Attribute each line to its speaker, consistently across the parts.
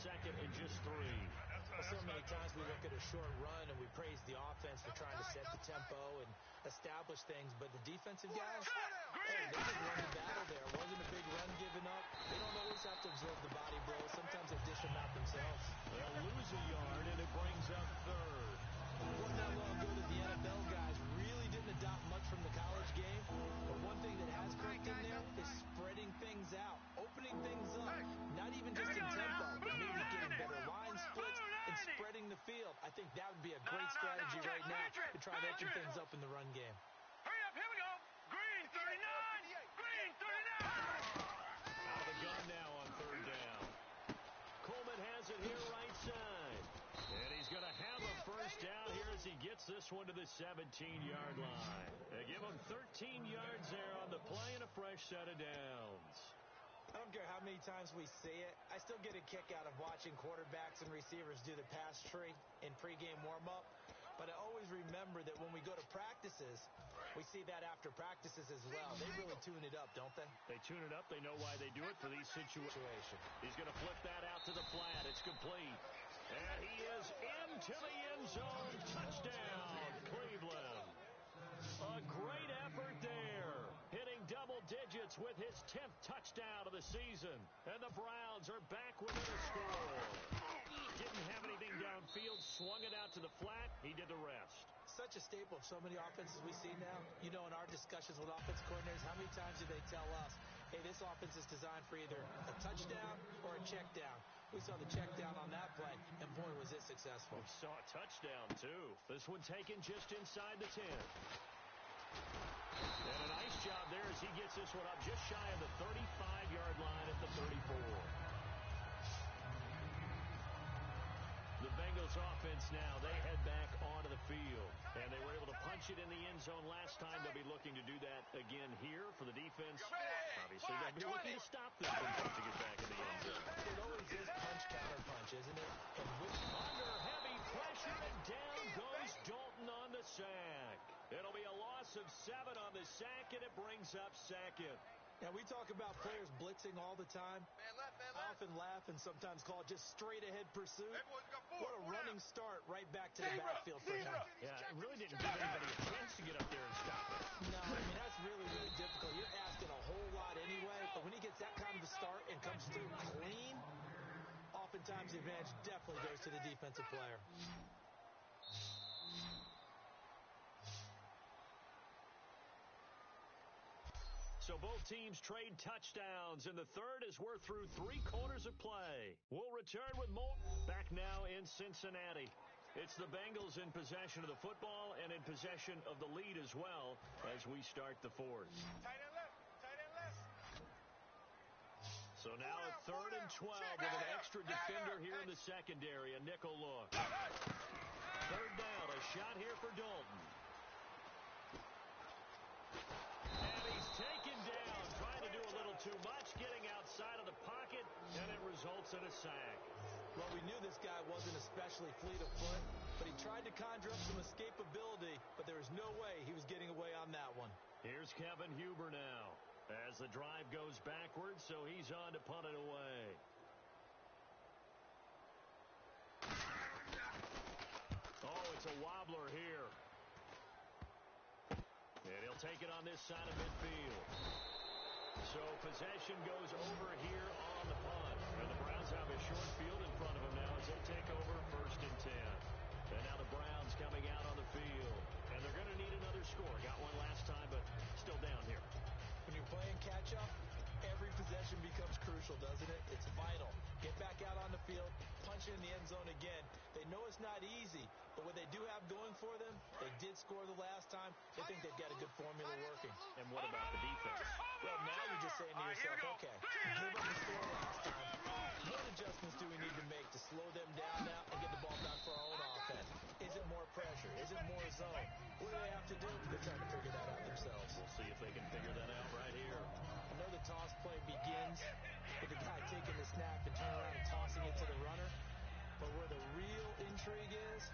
Speaker 1: second and just 3.
Speaker 2: Well, so many times we look at a short run and we praise the offense for trying to set the tempo and establish things, but the defensive guys, hey, they just won the battle there. It wasn't a big run given up. They don't always have to absorb the body blows. Sometimes they dish them out themselves.
Speaker 1: They'll lose a yard, and it brings up 3rd.
Speaker 2: It wasn't that long ago that the NFL guys really didn't adopt much from the college game, but one thing that has crept in there is spreading things out, opening things up, not even just in tempo, but maybe getting better line splits and spreading the field. I think that would be a great strategy right now to try to open things up in the run game.
Speaker 3: Hurry up, here we go. Green 39. Green 39.
Speaker 1: Out of the gun now on 3rd down. Coleman has it here right side. And he's going to have a first down here as he gets this one to the 17-yard line. They give him 13 yards there on the play and a fresh set of downs.
Speaker 2: I don't care how many times we see it. I still get a kick out of watching quarterbacks and receivers do the pass tree in pregame warm-up. But I always remember that when we go to practices, we see that after practices as well. They really tune it up, don't they?
Speaker 1: They tune it up. They know why they do it for these situations. He's going to flip that out to the flat. It's complete. And he is into the end zone. Touchdown, Cleveland. A great effort there. Hitting double digits with his 10th touchdown of the season. And the Browns are back within a score. Didn't have anything downfield. Swung it out to the flat. He did the rest.
Speaker 2: Such a staple of so many offenses we see now. You know, in our discussions with offense coordinators, how many times do they tell us, hey, this offense is designed for either a touchdown or a check down. We saw the check down on that play, and boy, was it successful.
Speaker 1: We saw a touchdown, too. This one taken just inside the 10. And a nice job there as he gets this one up just shy of the 35-yard line at the 34. The Bengals offense now, they head back onto the field. And they were able to punch it in the end zone last time. They'll be looking to do that again here for the defense. Obviously, they'll be looking to stop them from punching it back in the end zone.
Speaker 2: It always is punch, counter punch, isn't it? And
Speaker 1: under heavy pressure, and down goes Dalton on the sack. It'll be a loss of 7 on the sack, and it brings up 2nd.
Speaker 2: Now, we talk about players blitzing all the time. I often laugh and sometimes call it just straight-ahead pursuit. What a running start right back to the backfield for him.
Speaker 1: Yeah, it really didn't give anybody a chance to get up there and stop it.
Speaker 2: No, I mean, that's really, really difficult. You're asking a whole lot anyway, but when he gets that kind of a start and comes through clean, oftentimes the advantage definitely goes to the defensive player.
Speaker 1: So both teams trade touchdowns in the third as we're through 3 quarters of play. We'll return with more. Back now in Cincinnati. It's the Bengals in possession of the football and in possession of the lead as well as we start the fourth.
Speaker 3: Tight end left. Tight end left.
Speaker 1: So now a 3rd and 12 with an extra defender here in the secondary. A nickel look. 3rd down. A shot here for Dalton. And he's taken down, trying to do a little too much, getting outside of the pocket, and it results in a sack.
Speaker 2: Well, we knew this guy wasn't especially fleet of foot, but he tried to conjure up some escapability, but there was no way he was getting away on that one.
Speaker 1: Here's Kevin Huber now, as the drive goes backwards, so he's on to punt it away. Oh, it's a wobbler here. And he'll take it on this side of midfield. So possession goes over here on the punt. And the Browns have a short field in front of them now as they take over 1st and 10. And now the Browns coming out on the field. And they're going to need another score. Got one last time, but still down here.
Speaker 2: When you're playing catch-up, every possession becomes crucial, doesn't it? It's vital. Get back out on the field, punch it in the end zone again. They know it's not easy, but what they do have going for them, they did score the last time. They think they've got a good formula working.
Speaker 1: And what about the defense?
Speaker 2: Well, now you're just saying to yourself, okay, give up the score last time. What adjustments do we need to make to slow them down now and get the ball back for our own offense? Is it more pressure? Is it more zone? What do they have to do? They're trying to figure that out themselves.
Speaker 1: We'll see if they can figure that out right here.
Speaker 2: I know the toss play begins with the guy taking the snap and turning around and tossing it to the runner. But where the real intrigue is,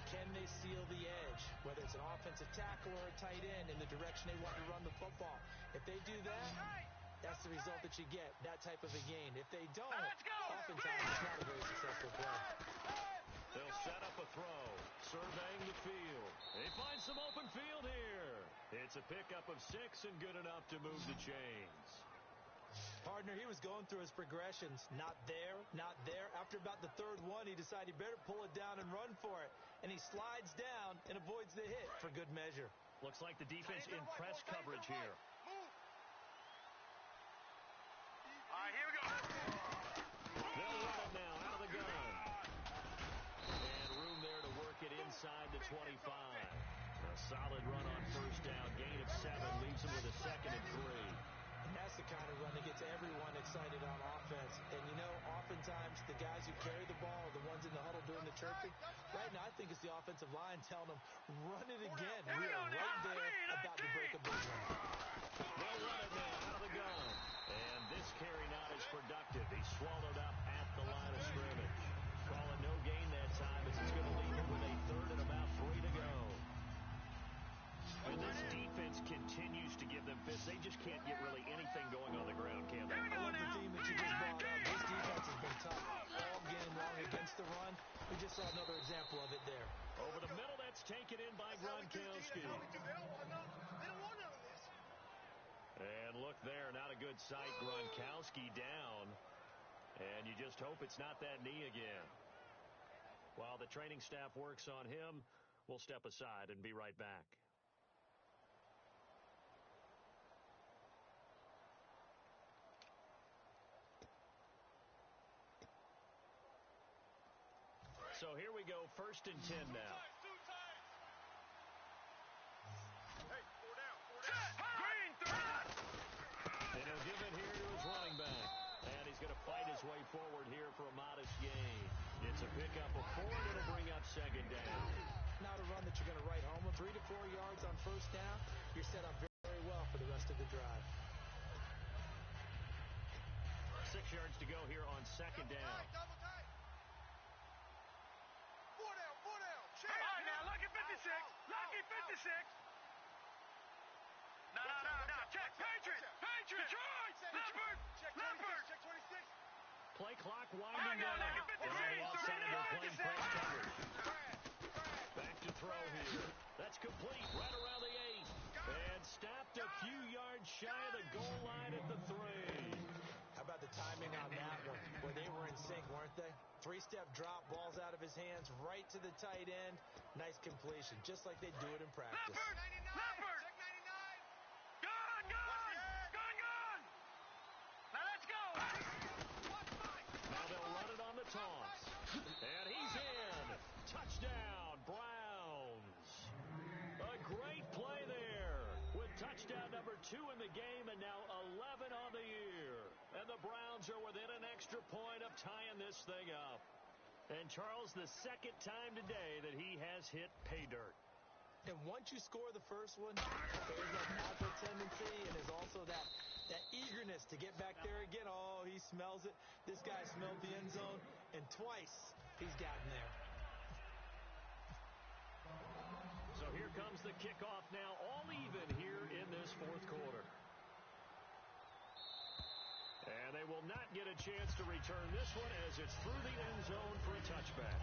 Speaker 2: can they seal the edge? Whether it's an offensive tackle or a tight end in the direction they want to run the football. If they do that, That's the result that you get, that type of a gain. If they don't,
Speaker 3: Let's go.
Speaker 2: oftentimes it's not a very successful play.
Speaker 1: They'll set up a throw, surveying the field. They find some open field here. It's a pickup of 6 and good enough to move the chains.
Speaker 2: Partner, he was going through his progressions. Not there, not there. After about the third one, he decided he better pull it down and run for it. And he slides down and avoids the hit for good measure.
Speaker 1: Looks like the defense in press coverage here.
Speaker 3: All right, here we go.
Speaker 1: They'll run it now out of the gun. And room there to work it inside the 25. A solid run on first down. Gain of 7 leaves him with a 2nd and 3.
Speaker 2: And that's the kind of run that gets everyone excited on offense. And, you know, oftentimes the guys who carry the ball are the ones in the huddle doing the chirping. Right now, I think it's the offensive line telling them, run it again. We are right there about to break a big one.
Speaker 1: They'll run it now out of the gun. And this carry not as productive. He's swallowed up at the line of scrimmage. Calling no gain that time as it's going to leave him with a 3rd and about 3 to go. And this defense continues to give them fits. They just can't get really anything going on the ground, can they?
Speaker 2: I love the theme that you just brought up. This defense has been tough all game long against the run. We just saw another example of it there.
Speaker 1: Over the middle, that's taken in by Gronkowski. And look there, not a good sight. Gronkowski down. And you just hope it's not that knee again. While the training staff works on him, we'll step aside and be right back. So here we go, 1st and 10 now.
Speaker 3: Hey, 4 down. Green, 3.
Speaker 1: And he'll give it here to his running back. And he's going to fight his way forward here for a modest gain. It's a pickup of 4, and it'll bring up 2nd down.
Speaker 2: Not a run that you're going to write home with. 3 to 4 yards on first down. You're set up very well for the rest of the drive.
Speaker 1: 6 yards to go here on 2nd down.
Speaker 3: All right, now, lucky 56. Lucky 56. No. Check. Patriots. Detroit. Leopard. Check 26.
Speaker 1: Play clock winding down.
Speaker 3: Lucky 56.
Speaker 1: On the outside, they're playing press coverage. Back to throw here. That's complete right around the 8. And stopped a few yards shy of the goal line at the 3.
Speaker 2: How about the timing on that one? Where they were in sync, weren't they? 3-step drop, balls out of his hands, right to the tight end. Nice completion, just like they do it in practice.
Speaker 3: Leopard. Check 99. Gun. Now let's go.
Speaker 1: Now they'll run it on the toss. And he's in. Touchdown, Browns. A great play there with touchdown number 2 in the game and now 11 on the year. And the Browns are within an extra point of tying this thing up. And Charles, the 2nd time today that he has hit pay dirt.
Speaker 2: And once you score the first one, there's that natural tendency, and there's also that eagerness to get back there again. Oh, he smells it. This guy smelled the end zone, and twice he's gotten there.
Speaker 1: So here comes the kickoff now, all even here in this 4th quarter. And they will not get a chance to return this one as it's through the end zone for a touchback.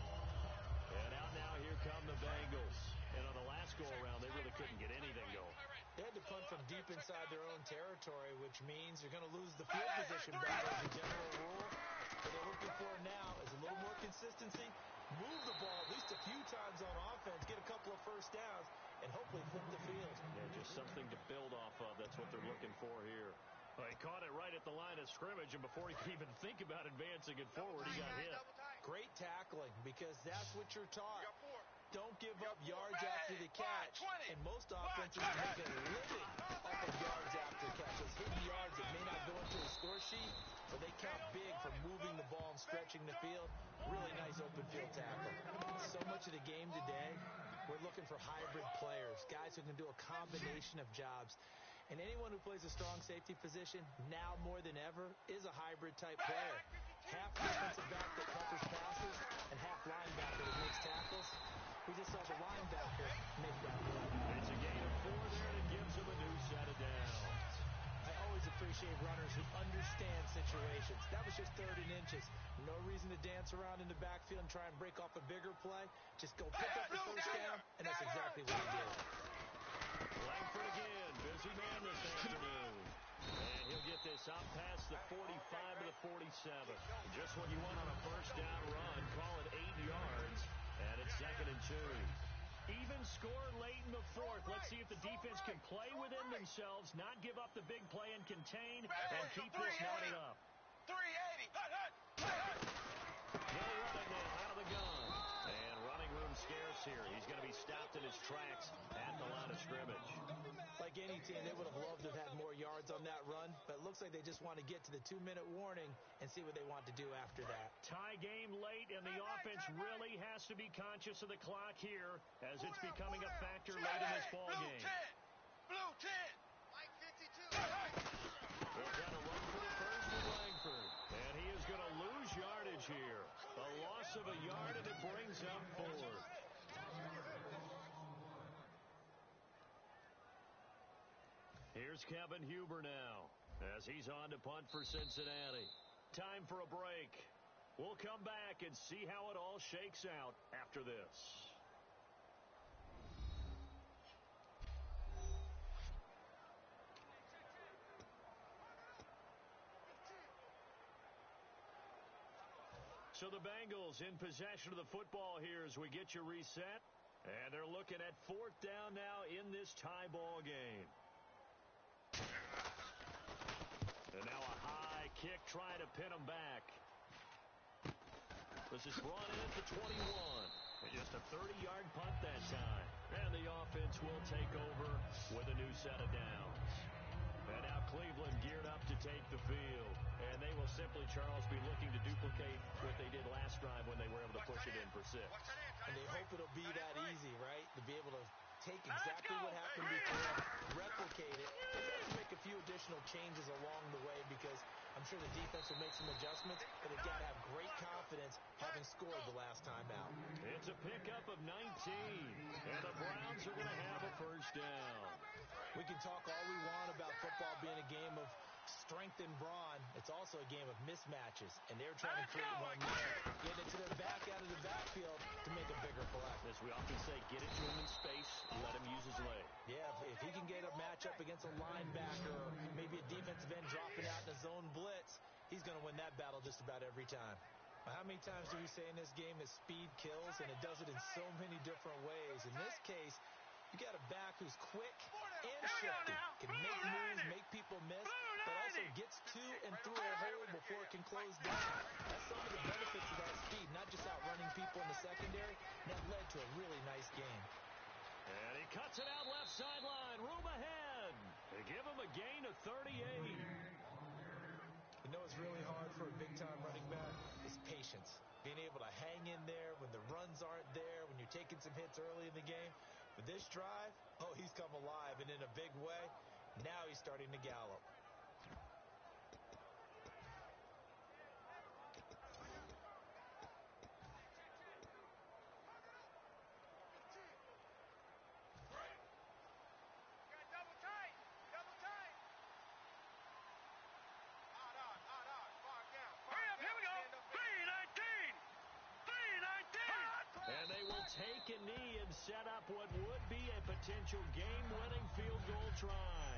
Speaker 1: And out now, here come the Bengals. And on the last go-around, they really couldn't get anything going.
Speaker 2: They had to punt from deep inside their own territory, which means you're going to lose the field position battle as a general rule. What they're looking for now is a little more consistency, move the ball at least a few times on offense, get a couple of first downs, and hopefully flip the field.
Speaker 1: Yeah, just something to build off of. That's what they're looking for here. Well, he caught it right at the line of scrimmage, and before he could even think about advancing it forward, he got hit.
Speaker 2: Great tackling, because that's what you're taught. Don't give up yards after the catch, and most offenses make a living off of yards after catch. Those hidden yards that may not go into the score sheet, but they count big for moving the ball and stretching the field. Really nice open field tackle. So much of the game today, we're looking for hybrid players, guys who can do a combination of jobs. And anyone who plays a strong safety position, now more than ever, is a hybrid-type player. Half defensive back that covers passes, and half linebacker that makes tackles. We just saw the linebacker make that move.
Speaker 1: It's a gain of 4 there, and it gives him a new set of downs.
Speaker 2: I always appreciate appreciate runners who understand situations. That was just 3rd and inches. No reason to dance around in the backfield and try and break off a bigger play. Just go pick up the first down, and that's exactly what he did.
Speaker 1: Langford again, busy man this afternoon. And he'll get this out past the 45 to the 47. Just what you want on a first down run. Call it 8 yards, and it's 2nd and 2. Even score late in the 4th. Let's see if the defense can play within themselves, not give up the big play and contain, and keep this knotted up.
Speaker 3: 380.
Speaker 1: He'll run it now out of the gun. And running room scarce here. He's going to be stopped in his tracks at the line of scrimmage.
Speaker 2: Like any team, they would have loved to have had more yards on that run, but it looks like they just want to get to the 2-minute warning and see what they want to do after that.
Speaker 1: Tie game late, and the offense really has to be conscious of the clock here as it's becoming a factor late in this ball game.
Speaker 3: Blue 10. Mike 52.
Speaker 1: They'll try to run for the first with Langford, and he is going to lose yardage here. A loss of a yard, and it brings up 4th. Here's Kevin Huber now as he's on to punt for Cincinnati. Time for a break. We'll come back and see how it all shakes out after this. So the Bengals in possession of the football here as we get you reset. And they're looking at 4th down now in this tie ball game. And now a high kick trying to pin them back. This is brought in at the 21. And just a 30-yard punt that time. And the offense will take over with a new set of downs. And now Cleveland geared up to take the field. And they will simply, Charles, be looking to duplicate what they did last drive when they were able to push it in for 6.
Speaker 2: And they hope it'll be that easy, right? To be able to take exactly what happened before, replicate it, and maybe make a few additional changes along the way because I'm sure the defense will make some adjustments, but they've got to have great confidence having scored the last time out.
Speaker 1: It's a pickup of 19, and the Browns are going to have a first down.
Speaker 2: We can talk all we want about football being a game of strength and brawn. It's also a game of mismatches, and they're trying to create one there, get it to their back out of the backfield to make a bigger play.
Speaker 1: As we often say, get it to him in space, let him use his leg.
Speaker 2: Yeah, if he can get a matchup against a linebacker or maybe a defensive end dropping out in a zone blitz, he's going to win that battle just about every time. How many times do we say in this game that speed kills, and it does it in so many different ways? In this case, you got a back who's quick and shifty, can make moves, make people miss, but also gets to and through a hole before it can close down. That's some of the benefits of that speed, not just outrunning people in the secondary. That led to a really nice game.
Speaker 1: And he cuts it out left sideline, room ahead. They give him a gain of 38.
Speaker 2: You know what's really hard for a big-time running back is patience. Being able to hang in there when the runs aren't there, when you're taking some hits early in the game. But this drive, oh, he's come alive, and in a big way. Now he's starting to gallop.
Speaker 1: And they will take a knee and set up what would be a potential game-winning field goal try.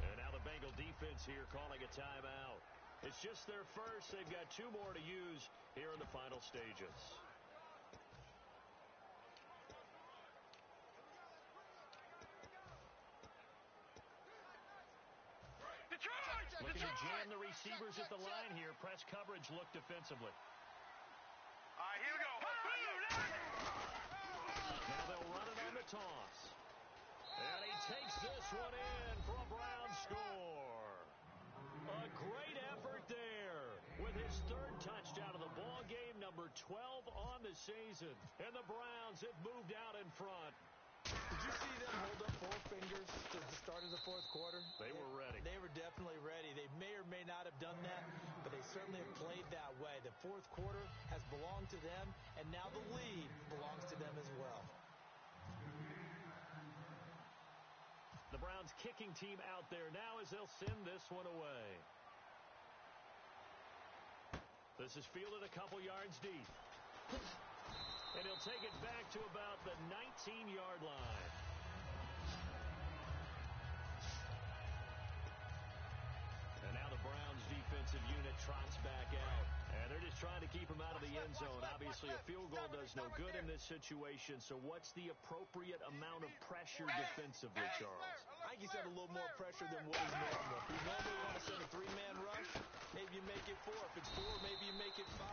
Speaker 1: And now the Bengal defense here calling a timeout. It's just their first. They've got 2 more to use here in the final stages. Looking to jam the receivers at the line here. Press coverage look defensively.
Speaker 3: All right, here we go.
Speaker 1: Now they'll run it on the toss. And he takes this one in for a Brown score. A great effort there with his 3rd touchdown of the ball game, number 12 on the season. And the Browns have moved out in front.
Speaker 2: Did you see them hold up 4 fingers at the start of the 4th quarter?
Speaker 1: They were ready.
Speaker 2: They were definitely ready. They may or may not have done that, but they certainly have played that way. The 4th quarter has belonged to them, and now the lead belongs to them as well.
Speaker 1: The Browns Browns kicking team out there now as they'll send this one away. This is fielded a couple yards deep. And he'll take it back to about the 19-yard line. And now the Browns defensive unit trots back out. And they're just trying to keep him out of the end zone. Obviously, a field goal does no good in this situation. So what's the appropriate amount of pressure defensively, Charles?
Speaker 2: I think he's had a little more pressure than what is normal. If you normally want to send a three-man rush, maybe you make it 4. If it's 4, maybe you make it 5.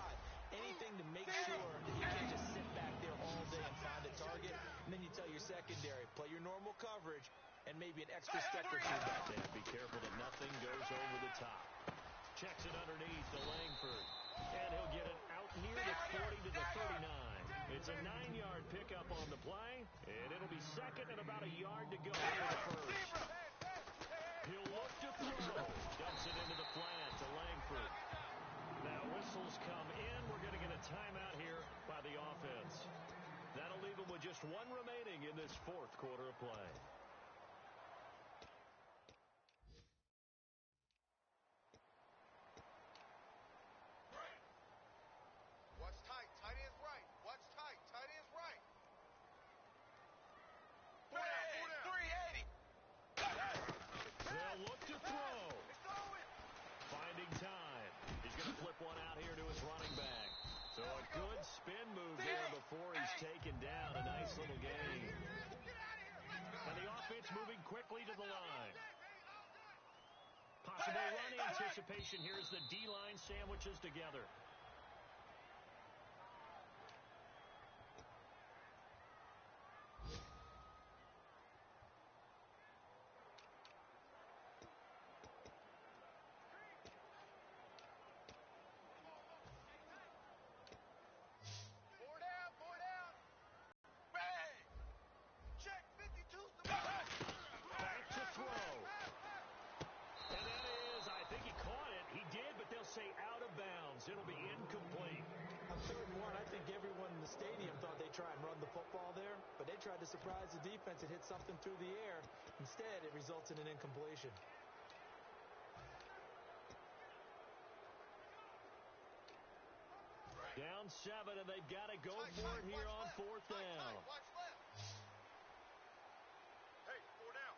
Speaker 2: Anything to make sure that he can't just sit back there all day and find a target. And then you tell your secondary, play your normal coverage, and maybe an extra step or two back there.
Speaker 1: And be careful that nothing goes over the top. Checks it underneath to Langford. And he'll get it out near the 40 to the 39. It's a 9-yard pickup on the play. And it'll be second and about a yard to go for the first. He'll look to throw. Dumps it into the flat to Langford. Now whistles come in. We're going to get a timeout here by the offense. That'll leave them with just one remaining in this fourth quarter of play. Taken down. A nice little gain. And the offense moving quickly to the line. Possible run anticipation here as the D-line sandwiches together. It'll be incomplete.
Speaker 2: On 3rd and 1, I think everyone in the stadium thought they'd try and run the football there, but they tried to surprise the defense and hit something through the air. Instead, it results in an incompletion.
Speaker 1: Down 7, and they've got to go for it here on 4th down.
Speaker 3: Hey, 4 down.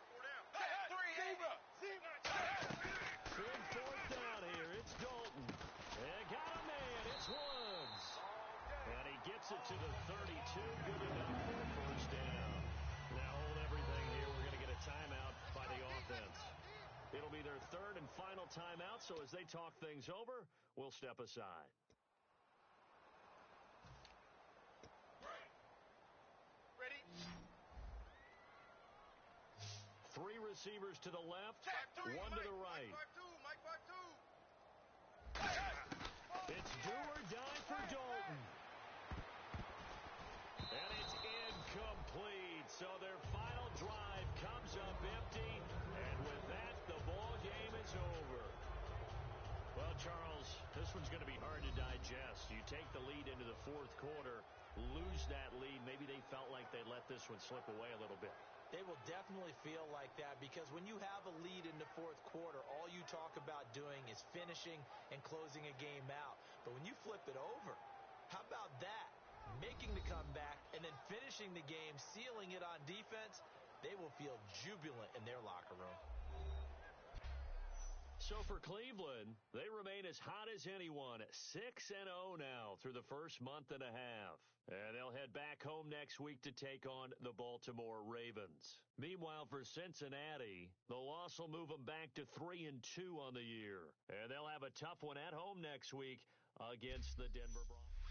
Speaker 1: Big 4th down here. It's Dalton. They got a man. It's Woods. And he gets it to the 32. Good enough for the first down. Now hold everything here. We're going to get a timeout by the offense. It'll be their 3rd and final timeout, so as they talk things over, we'll step aside.
Speaker 3: Ready?
Speaker 1: 3 receivers to the left, 1 to the right.
Speaker 3: Mike 5-2.
Speaker 1: It's do or die for Dalton. And it's incomplete. So their final drive comes up empty. And with that, the ball game is over. Well, Charles, this one's going to be hard to digest. You take the lead into the 4th quarter, lose that lead. Maybe they felt like they let this one slip away a little bit.
Speaker 2: They will definitely feel like that because when you have a lead in the 4th quarter, all you talk about doing is finishing and closing a game out. But when you flip it over, how about that? Making the comeback and then finishing the game, sealing it on defense, they will feel jubilant in their locker room.
Speaker 1: So for Cleveland, they remain as hot as anyone, 6-0 now through the first month and a half. And they'll head back home next week to take on the Baltimore Ravens. Meanwhile, for Cincinnati, the loss will move them back to 3-2 on the year. And they'll have a tough one at home next week against the Denver Broncos.